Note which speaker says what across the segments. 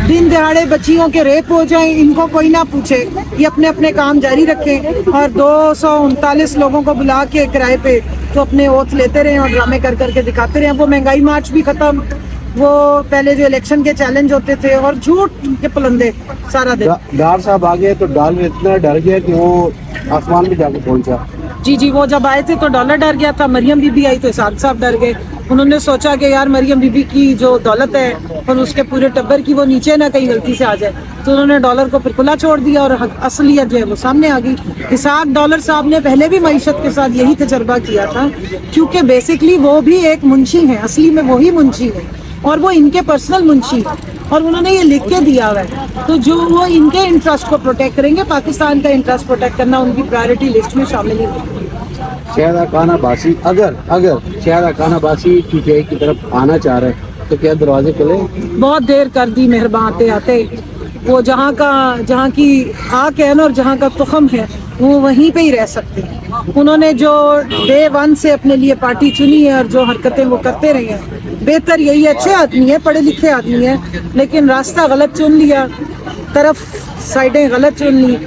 Speaker 1: दिन दहाड़े बच्चियों के रेप हो जाएं, इनको कोई ना पूछे, ये अपने अपने काम जारी रखें और 239 लोगों को बुला के किराए पे तो अपने ओथ लेते रहे और ड्रामे कर करके दिखाते रहे। वो महंगाई मार्च भी खत्म, वो पहले जो इलेक्शन के चैलेंज होते थे और झूठ के पलंदे सारा दिन।
Speaker 2: डार साहब आ गए तो डॉलर इतना डर गया कि वो आसमान में जाके पहुंचा।
Speaker 1: जी, वो जब आए थे तो डॉलर डर गया था, मरियम बीबी आई तो इसाक साहब डर गए। उन्होंने सोचा कि यार मरियम बीबी की जो दौलत है और उसके पूरे टब्बर की वो नीचे ना कहीं गलती से आ जाए, तो उन्होंने डॉलर को फिर खुला छोड़ दिया और असलियत जो है वो सामने आ गई। इसाक डॉलर साहब ने पहले भी मईशत के साथ यही तजर्बा किया था, क्योंकि बेसिकली वो भी एक मुंशी हैं, असली में वही मुंशी है और वो इनके पर्सनल मुंशी और उन्होंने ये लिख के दिया हुआ है, तो जो वो इनके इंटरेस्ट को प्रोटेक्ट करेंगे, पाकिस्तान का इंटरेस्ट प्रोटेक्ट करना उनकी प्रायोरिटी लिस्ट में शामिल है।
Speaker 2: शाहिद खान अब्बासी अगर शाहिद खान अब्बासी पीटीआई की तरफ आना चाह रहे हैं तो क्या दरवाजे खुले?
Speaker 1: बहुत देर कर दी मेहरबान आते आते। वो जहाँ की खाक है ना और जहाँ का तुखम है वो वहीं पे ही रह सकते हैं। उन्होंने जो डे वन से अपने लिए पार्टी चुनी है और जो हरकतें वो करते रहे हैं, बेहतर यही अच्छे आदमी है, पढ़े लिखे आदमी है, लेकिन रास्ता गलत चुन लिया, तरफ साइडें गलत चुन ली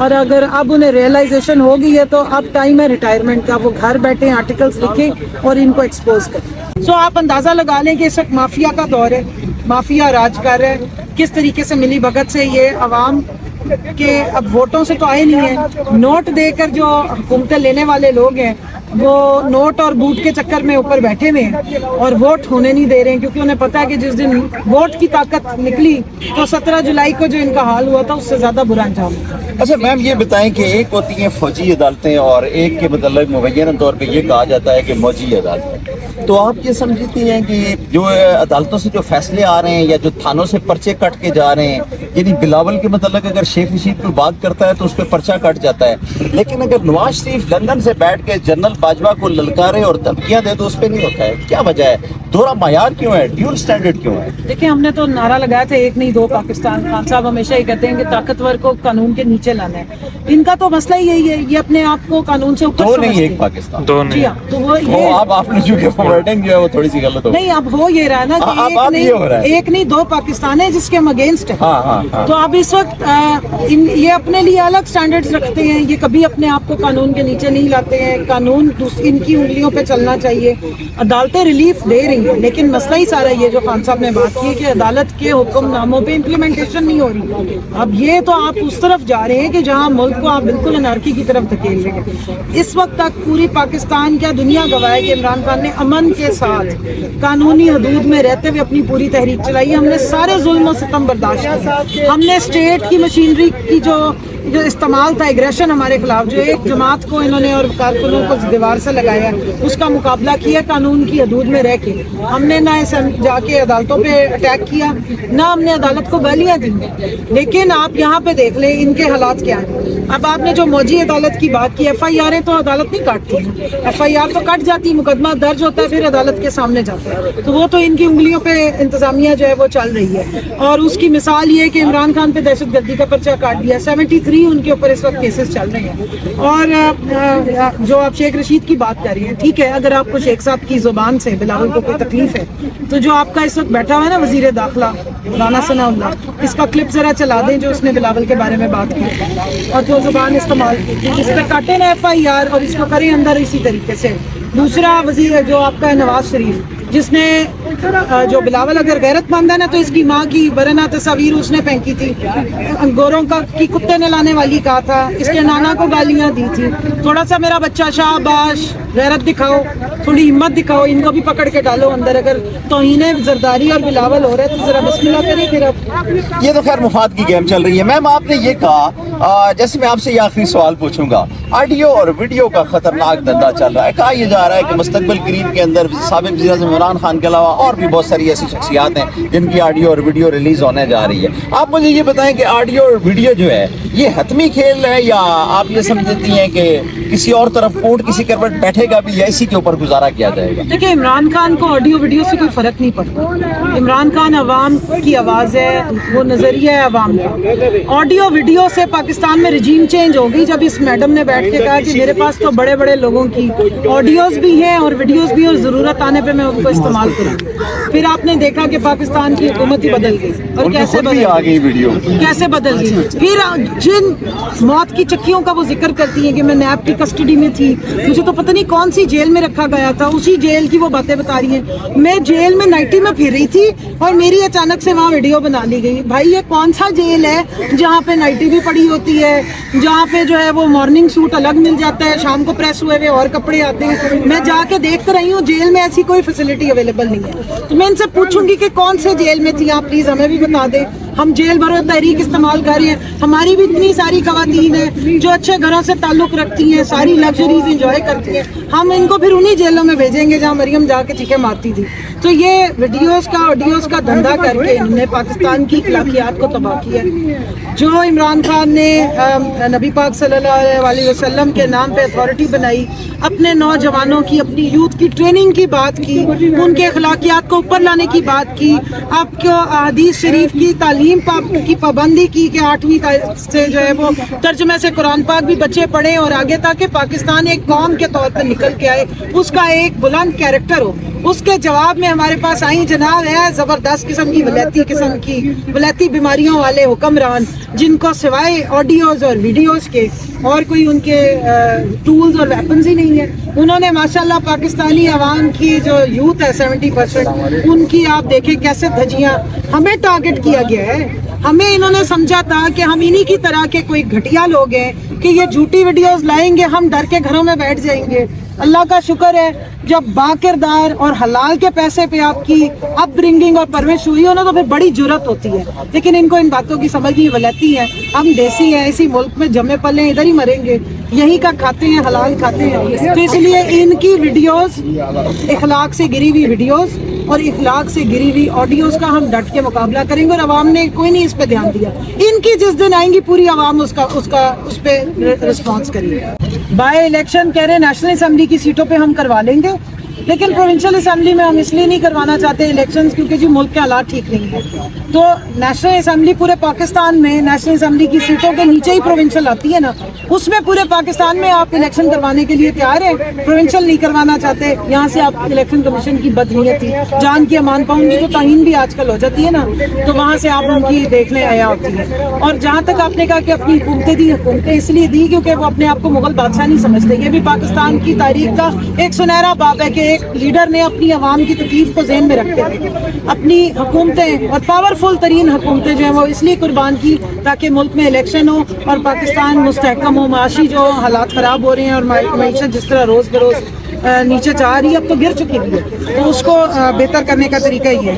Speaker 1: और अगर अब उन्हें रियलाइजेशन हो गई है तो अब टाइम है रिटायरमेंट का। वो घर बैठे आर्टिकल्स लिखें और इनको एक्सपोज करें। सो आप अंदाज़ा लगा लें कि इस वक्त माफिया का दौर है, माफिया राज कर रहा है। किस तरीके से मिली भगत से ये अवाम के अब वोटों से तो आए नहीं है, नोट देकर जो हुकूमतें लेने वाले लोग हैं वो नोट और बूट के चक्कर में ऊपर बैठे हुए हैं और वोट होने नहीं दे रहे हैं, क्योंकि उन्हें पता है कि जिस दिन वोट की ताकत निकली तो 17 जुलाई को जो इनका हाल हुआ था उससे ज़्यादा बुरा अंजाम।
Speaker 3: अच्छा मैम, ये बताएं कि एक होती हैं फौजी अदालतें और एक के मतलब मुबैना तौर पे ये कहा जाता है कि मौजी अदालतें, तो आप ये समझती हैं कि जो अदालतों से जो फैसले आ रहे हैं या जो थानों से पर्चे कट के जा रहे हैं, यानी बिलावल के मतलब अगर शेख रशीद कोई बात करता है तो उस पर पर्चा कट जाता है, लेकिन अगर नवाज शरीफ लंदन से बैठ के जनरल बाजवा को ललकारे और धमकियां दे तो उस पर नहीं होता है? क्या वजह है? दोहरा मायार क्यों है? ड्यूल स्टैंडर्ड क्यों है?
Speaker 1: देखिए, हमने तो नारा लगाया था एक नहीं दो पाकिस्तान। खान साहब हमेशा ही कहते हैं कि ताकतवर को कानून के नीचे लाना है। इनका तो मसला ही यही है, ये अपने आप को कानून से ऊपर
Speaker 3: दो नहीं एक पाकिस्तान,
Speaker 4: दो नहीं।
Speaker 1: जी हाँ, तो वो ये
Speaker 3: आपने जो फॉरवर्डिंग जो है वो थोड़ी सी गलत हो
Speaker 1: नहीं, अब हो ये रहा है ना कि एक नहीं दो पाकिस्तान है जिसके हम अगेंस्ट है। तो अब इस वक्त ये अपने लिए अलग स्टैंडर्ड्स रखते हैं, ये कभी अपने आप को कानून के नीचे नहीं लाते हैं। कानून इनकी उंगलियों पे चलना चाहिए। अदालतें रिलीफ दे रही हैं, लेकिन मसला ही सारा ये जो खान साहब ने बात की कि अदालत के हुक्मनामों पे इम्प्लीमेंटेशन नहीं हो रही। अब ये तो आप उस तरफ जा रहे हैं कि जहाँ मुल्क को आप बिल्कुल अनार्की की तरफ धकेल रहे हैं। इस वक्त तक पूरी पाकिस्तान क्या दुनिया गवाह है कि इमरान खान ने अमन के साथ कानूनी हदूद में रहते हुए अपनी पूरी तहरीक चलाई। हमने सारे जुल्म और सितम बर्दाश्त किए। हमने स्टेट की मशीनरी की जो इस्तेमाल था, एग्रेशन हमारे खिलाफ, जो एक जमात को इन्होंने और कारकुनों को दीवार से लगाया, उसका मुकाबला किया कानून की हदूद में रह के। हमने ना जाके अदालतों पे अटैक किया, ना हमने अदालत को गालियां दी। लेकिन आप यहाँ पे देख लें इनके हालात क्या है। अब आपने जो मौजी अदालत की बात की, FIR तो अदालत नहीं काटती, FIR तो कट जाती, मुकदमा दर्ज होता है फिर अदालत के सामने जाता है। तो वो तो इनकी उंगलियों पे इंतजामिया जो है वो चल रही है। और उसकी मिसाल ये कि इमरान खान पे दहशत गर्दी का पर्चा काट दिया, 73 उनके ऊपर इस वक्त केसेस चल रहे हैं। और जो आप शेख रशीद की बात कर रही हैं, ठीक है, अगर आपको शेख साहब की जुबान से बिलावल को कोई तकलीफ है तो जो आपका इस वक्त बैठा हुआ है ना वजीर दाखिला राना सनाउल्लाह, इसका क्लिप जरा चला दें जो उसने बिलावल के बारे में बात की और जो जुबान इस्तेमाल की, इस पर काटे ना FIR और इसको करें अंदर इसी तरीके से। दूसरा वजीर जो आपका है नवाज शरीफ, जिसने जो बिलावल अगर गैरतमंद है ना तो इसकी माँ की बरना तस्वीर उसने फेंकी थी, गोरों का की कुत्ते ने लाने वाली कहा था, इसके नाना को गालियाँ दी थी। थोड़ा सा मेरा बच्चा शाबाश, गैरत दिखाओ, थोड़ी हिम्मत दिखाओ, इनको भी पकड़ के डालो अंदर। अगर तौहीने जरदारी और बिलावल हो रहे हैं तो जरा बिस्मिल्लाह करें फिर। अब
Speaker 3: ये तो खैर मुफाद की गेम चल रही है। मैम आपने ये कहा, जैसे मैं आपसे ये आखिरी सवाल पूछूंगा, ऑडियो और वीडियो का खतरनाक धंधा चल रहा है। कहा यह जा रहा है कि मुस्तकबिल करीब के अंदर साबिक वज़ीर आज़म इमरान खान के अलावा और भी बहुत सारी ऐसी शख्सियात हैं जिनकी ऑडियो और वीडियो रिलीज होने जा रही है। आप मुझे ये बताएं कि ऑडियो और वीडियो जो है ये हतमी खेल है या आप ये समझती हैं कि किसी और तरफ कोर्ट किसी करवट बैठेगा भी या इसी के ऊपर गुजारा किया जाएगा?
Speaker 1: देखिए, इमरान खान को ऑडियो वीडियो से कोई फर्क नहीं पड़ता। इमरान खान अवाम की आवाज़ है, वो नजरिया है अवाम का। ऑडियो वीडियो से पाकिस्तान में रजीम चेंज हो गई जब इस मैडम ने बैठ के कहा कि मेरे पास तो बड़े बड़े लोगों की ऑडियोज भी हैं और वीडियोज भी, और ज़रूरत आने पे मैं उनको इस्तेमाल करूँ। फिर आपने देखा कि पाकिस्तान की हुकूमत ही बदल गई, और
Speaker 3: उनकी
Speaker 1: कैसे
Speaker 3: खुद भी
Speaker 1: बदल
Speaker 3: आ गई वीडियो।
Speaker 1: कैसे बदल गई। फिर जिन मौत की चक्कियों का वो जिक्र करती हैं कि मैं नैब की कस्टडी में थी, मुझे तो पता नहीं कौन सी जेल में रखा गया था, उसी जेल की वो बातें बता रही हैं। मैं जेल में नाइटी में फिर रही थी और मेरी अचानक से वहाँ वीडियो बना ली गई। भाई ये कौन सा जेल है जहाँ पे नाइटी भी पड़ी होती है, जहाँ पे जो है वो मॉर्निंग सूट अलग मिल जाता है, शाम को प्रेस हुए हुए और कपड़े आते हैं। मैं जाके देख कर रही हूँ, जेल में ऐसी कोई फैसिलिटी अवेलेबल नहीं है। तो मैं इनसे पूछूंगी कि कौन से जेल में थी आप, प्लीज हमें भी बता दें। हम जेल भरो तहरीक इस्तेमाल कर रहे हैं, हमारी भी इतनी सारी खवातीन हैं जो अच्छे घरों से ताल्लुक रखती हैं, सारी लग्जरीज इंजॉय करती हैं, हम इनको फिर उन्हीं जेलों में भेजेंगे जहाँ मरियम जाके चीखें मारती थी। तो ये वीडियोस का ऑडियोस का धंधा करके इन्होंने पाकिस्तान की अखलाकियात को तबाह किया। जो इमरान खान ने नबी पाक सल्लल्लाहु अलैहि वसल्लम के नाम पे अथॉरिटी बनाई, अपने नौजवानों की, अपनी यूथ की ट्रेनिंग की बात की, उनके अखलाकियात को ऊपर लाने की बात की, आपको हदीस शरीफ की तालीम की पाबंदी की कि 8वीं से जो है वो तर्जुमे से कुरान पाक भी बच्चे पढ़े और आगे ताकि पाकिस्तान एक कौम के तौर पर निकल के आए, उसका एक बुलंद कैरेक्टर हो। उसके जवाब में हमारे पास आई जनाब है जबरदस्त किस्म की वलैती बीमारियों वाले हुक्मरान, जिनको सिवाय ऑडियोज और वीडियोस के और कोई उनके टूल्स और वेपन्स ही नहीं है। उन्होंने माशाल्लाह पाकिस्तानी अवाम की जो यूथ है 70%, उनकी आप देखें कैसे धज्जियां, हमें टारगेट किया गया है। हमें इन्होंने समझा था कि हम इन्हीं की तरह के कोई घटिया लोग हैं कि ये झूठी वीडियोस लाएंगे, हम डर के घरों में बैठ जाएंगे। अल्लाह का शुक्र है जब बाकिरदार और हलाल के पैसे पे आपकी अपब्रिंगिंग और परवरिश हुई हो ना, तो फिर बड़ी जुर्रत होती है। लेकिन इनको इन बातों की समझ नहीं, वलैती है। हम देसी हैं, इसी मुल्क में जमे पले हैं, इधर ही मरेंगे, यही का खाते हैं, हलाल खाते हैं। तो इसलिए इनकी वीडियोस, इखलाक से गिरी हुई वीडियोस और इखलाक से गिरी हुई ऑडियोस का हम डट के मुकाबला करेंगे। और अवाम ने कोई नहीं इस पे ध्यान दिया। इनकी जिस दिन आएंगी पूरी अवाम उस पे रिस्पॉन्स करेगी। बाय इलेक्शन कह रहे नेशनल असेंबली की सीटों पे हम करवा लेंगे, लेकिन प्रोविंशियल असेंबली में हम इसलिए नहीं करवाना चाहते इलेक्शंस क्योंकि जी मुल्क के हालात ठीक नहीं है। तो नेशनल असेंबली पूरे पाकिस्तान में नेशनल असेंबली की सीटों के नीचे ही प्रोविंशियल आती है ना, उसमें पूरे पाकिस्तान में आप इलेक्शन करवाने के लिए तैयार है, प्रोविंशियल नहीं करवाना चाहते। यहाँ से आप इलेक्शन कमीशन की बदनीयती, जान की अमान पाउंड की तो ताहीन भी आजकल हो जाती है ना, तो वहाँ से आप उनकी देखने आया होती है। और जहाँ तक आपने कहा कि अपनी हुकूमतें दी, हुकूमतें इसलिए दी क्योंकि वो अपने आप को मुगल बादशाह नहीं समझते। ये भी पाकिस्तान की तारीख का एक सुनहरा बाब है कि एक लीडर ने अपनी आवाम की तकलीफ को ज़हन में रखते हुए अपनी हुकूमतें और पावरफुल तरीन हुकूमतें जो है वो इसलिए कुर्बान की ताकि मुल्क में इलेक्शन हो और पाकिस्तान मुस्तहकम हो। माशी जो हालात ख़राब हो रहे हैं और मईशत जिस तरह रोज़ बरोज़ नीचे जा रही है, अब तो गिर चुकी है, तो उसको बेहतर करने का तरीका ही है।